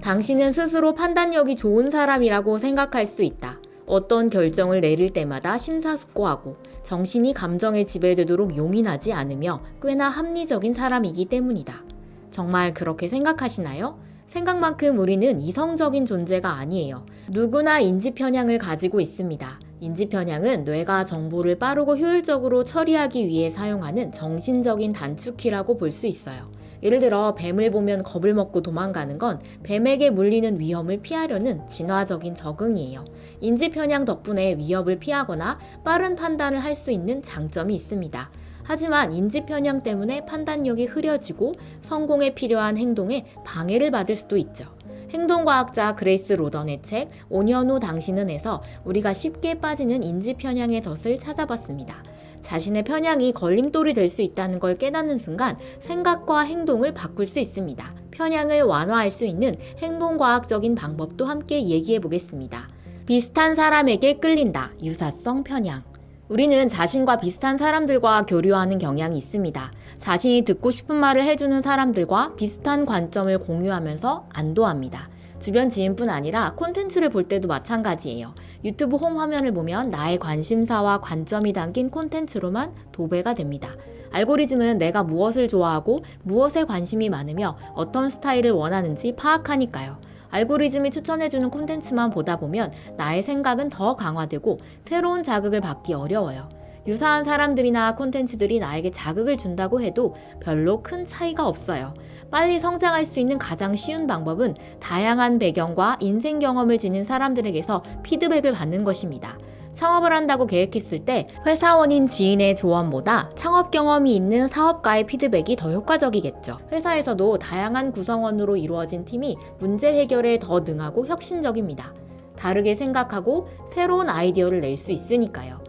당신은 스스로 판단력이 좋은 사람이라고 생각할 수 있다. 어떤 결정을 내릴 때마다 심사숙고하고 정신이 감정에 지배되도록 용인하지 않으며 꽤나 합리적인 사람이기 때문이다. 정말 그렇게 생각하시나요? 생각만큼 우리는 이성적인 존재가 아니에요. 누구나 인지편향을 가지고 있습니다. 인지편향은 뇌가 정보를 빠르고 효율적으로 처리하기 위해 사용하는 정신적인 단축키라고 볼 수 있어요. 예를 들어 뱀을 보면 겁을 먹고 도망가는 건 뱀에게 물리는 위험을 피하려는 진화적인 적응이에요. 인지편향 덕분에 위협을 피하거나 빠른 판단을 할 수 있는 장점이 있습니다. 하지만 인지편향 때문에 판단력이 흐려지고 성공에 필요한 행동에 방해를 받을 수도 있죠. 행동과학자 그레이스 로던의 책 5년 후 당신은에서 우리가 쉽게 빠지는 인지편향의 덫을 찾아봤습니다. 자신의 편향이 걸림돌이 될 수 있다는 걸 깨닫는 순간 생각과 행동을 바꿀 수 있습니다. 편향을 완화할 수 있는 행동과학적인 방법도 함께 얘기해 보겠습니다. 비슷한 사람에게 끌린다. 유사성 편향. 우리는 자신과 비슷한 사람들과 교류하는 경향이 있습니다. 자신이 듣고 싶은 말을 해주는 사람들과 비슷한 관점을 공유하면서 안도합니다. 주변 지인뿐 아니라 콘텐츠를 볼 때도 마찬가지예요. 유튜브 홈 화면을 보면 나의 관심사와 관점이 담긴 콘텐츠로만 도배가 됩니다. 알고리즘은 내가 무엇을 좋아하고 무엇에 관심이 많으며 어떤 스타일을 원하는지 파악하니까요. 알고리즘이 추천해주는 콘텐츠만 보다 보면 나의 생각은 더 강화되고 새로운 자극을 받기 어려워요. 유사한 사람들이나 콘텐츠들이 나에게 자극을 준다고 해도 별로 큰 차이가 없어요. 빨리 성장할 수 있는 가장 쉬운 방법은 다양한 배경과 인생 경험을 지닌 사람들에게서 피드백을 받는 것입니다. 창업을 한다고 계획했을 때 회사원인 지인의 조언보다 창업 경험이 있는 사업가의 피드백이 더 효과적이겠죠. 회사에서도 다양한 구성원으로 이루어진 팀이 문제 해결에 더 능하고 혁신적입니다. 다르게 생각하고 새로운 아이디어를 낼 수 있으니까요.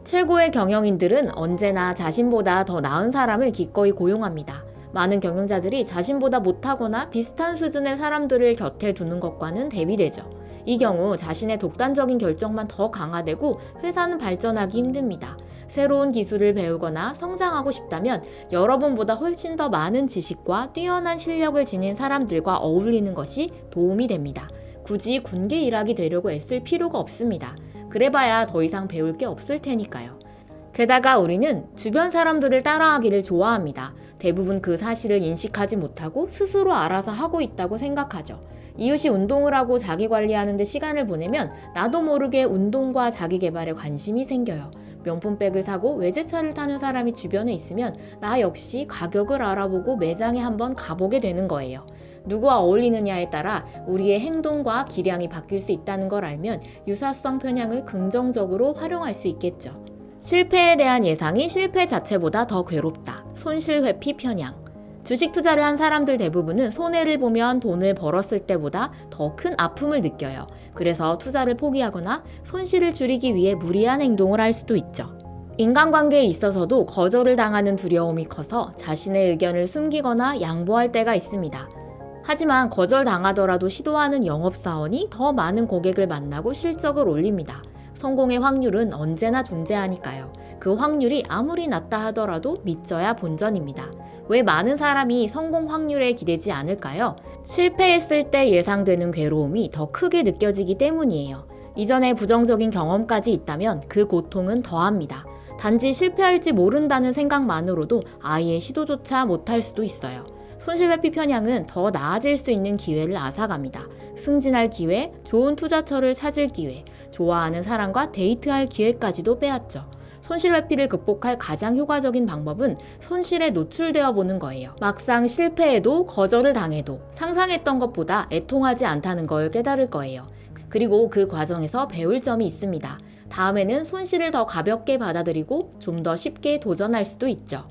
최고의 경영인들은 언제나 자신보다 더 나은 사람을 기꺼이 고용합니다. 많은 경영자들이 자신보다 못하거나 비슷한 수준의 사람들을 곁에 두는 것과는 대비되죠. 이 경우 자신의 독단적인 결정만 더 강화되고 회사는 발전하기 힘듭니다. 새로운 기술을 배우거나 성장하고 싶다면 여러분보다 훨씬 더 많은 지식과 뛰어난 실력을 지닌 사람들과 어울리는 것이 도움이 됩니다. 굳이 군계 일학이 되려고 애쓸 필요가 없습니다. 그래봐야 더 이상 배울 게 없을 테니까요. 게다가 우리는 주변 사람들을 따라하기를 좋아합니다. 대부분 그 사실을 인식하지 못하고 스스로 알아서 하고 있다고 생각하죠. 이웃이 운동을 하고 자기 관리하는 데 시간을 보내면 나도 모르게 운동과 자기 개발에 관심이 생겨요. 명품백을 사고 외제차를 타는 사람이 주변에 있으면 나 역시 가격을 알아보고 매장에 한번 가보게 되는 거예요. 누구와 어울리느냐에 따라 우리의 행동과 기량이 바뀔 수 있다는 걸 알면 유사성 편향을 긍정적으로 활용할 수 있겠죠. 실패에 대한 예상이 실패 자체보다 더 괴롭다. 손실 회피 편향. 주식 투자를 한 사람들 대부분은 손해를 보면 돈을 벌었을 때보다 더 큰 아픔을 느껴요. 그래서 투자를 포기하거나 손실을 줄이기 위해 무리한 행동을 할 수도 있죠. 인간관계에 있어서도 거절을 당하는 두려움이 커서 자신의 의견을 숨기거나 양보할 때가 있습니다. 하지만 거절당하더라도 시도하는 영업사원이 더 많은 고객을 만나고 실적을 올립니다. 성공의 확률은 언제나 존재하니까요. 그 확률이 아무리 낮다 하더라도 믿져야 본전입니다. 왜 많은 사람이 성공 확률에 기대지 않을까요? 실패했을 때 예상되는 괴로움이 더 크게 느껴지기 때문이에요. 이전에 부정적인 경험까지 있다면 그 고통은 더합니다. 단지 실패할지 모른다는 생각만으로도 아예 시도조차 못할 수도 있어요. 손실회피 편향은 더 나아질 수 있는 기회를 앗아갑니다. 승진할 기회, 좋은 투자처를 찾을 기회, 좋아하는 사람과 데이트할 기회까지도 빼앗죠. 손실회피를 극복할 가장 효과적인 방법은 손실에 노출되어 보는 거예요. 막상 실패해도 거절을 당해도 상상했던 것보다 애통하지 않다는 걸 깨달을 거예요. 그리고 그 과정에서 배울 점이 있습니다. 다음에는 손실을 더 가볍게 받아들이고 좀 더 쉽게 도전할 수도 있죠.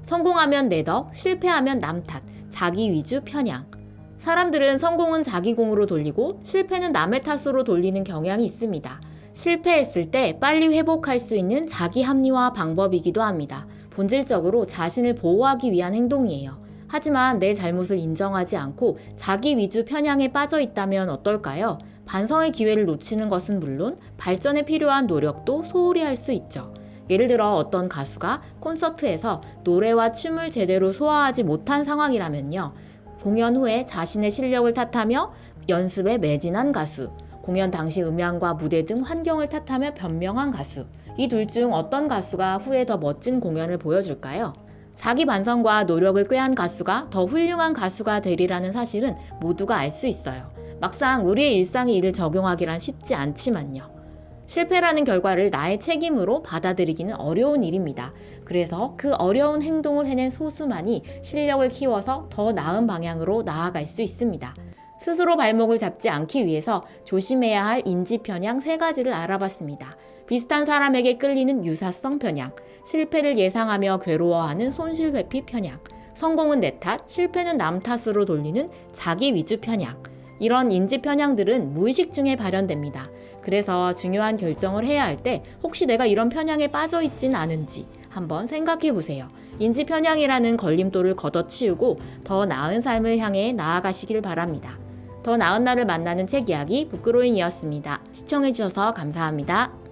성공하면 내 덕, 실패하면 남 탓, 자기 위주 편향. 사람들은 성공은 자기 공으로 돌리고 실패는 남의 탓으로 돌리는 경향이 있습니다. 실패했을 때 빨리 회복할 수 있는 자기 합리화 방법이기도 합니다. 본질적으로 자신을 보호하기 위한 행동이에요. 하지만 내 잘못을 인정하지 않고 자기 위주 편향에 빠져 있다면 어떨까요? 반성의 기회를 놓치는 것은 물론 발전에 필요한 노력도 소홀히 할 수 있죠. 예를 들어 어떤 가수가 콘서트에서 노래와 춤을 제대로 소화하지 못한 상황이라면요. 공연 후에 자신의 실력을 탓하며 연습에 매진한 가수, 공연 당시 음향과 무대 등 환경을 탓하며 변명한 가수. 이 둘 중 어떤 가수가 후에 더 멋진 공연을 보여줄까요? 자기 반성과 노력을 꾀한 가수가 더 훌륭한 가수가 되리라는 사실은 모두가 알 수 있어요. 막상 우리의 일상에 이를 적용하기란 쉽지 않지만요. 실패라는 결과를 나의 책임으로 받아들이기는 어려운 일입니다. 그래서 그 어려운 행동을 해낸 소수만이 실력을 키워서 더 나은 방향으로 나아갈 수 있습니다. 스스로 발목을 잡지 않기 위해서 조심해야 할 인지 편향 3가지를 알아봤습니다. 비슷한 사람에게 끌리는 유사성 편향, 실패를 예상하며 괴로워하는 손실회피 편향, 성공은 내 탓, 실패는 남 탓으로 돌리는 자기 위주 편향. 이런 인지 편향들은 무의식 중에 발현됩니다. 그래서 중요한 결정을 해야 할 때 혹시 내가 이런 편향에 빠져 있진 않은지 한번 생각해 보세요. 인지 편향이라는 걸림돌을 걷어치우고 더 나은 삶을 향해 나아가시길 바랍니다. 더 나은 나를 만나는 책 이야기 북그로잉이었습니다. 시청해 주셔서 감사합니다.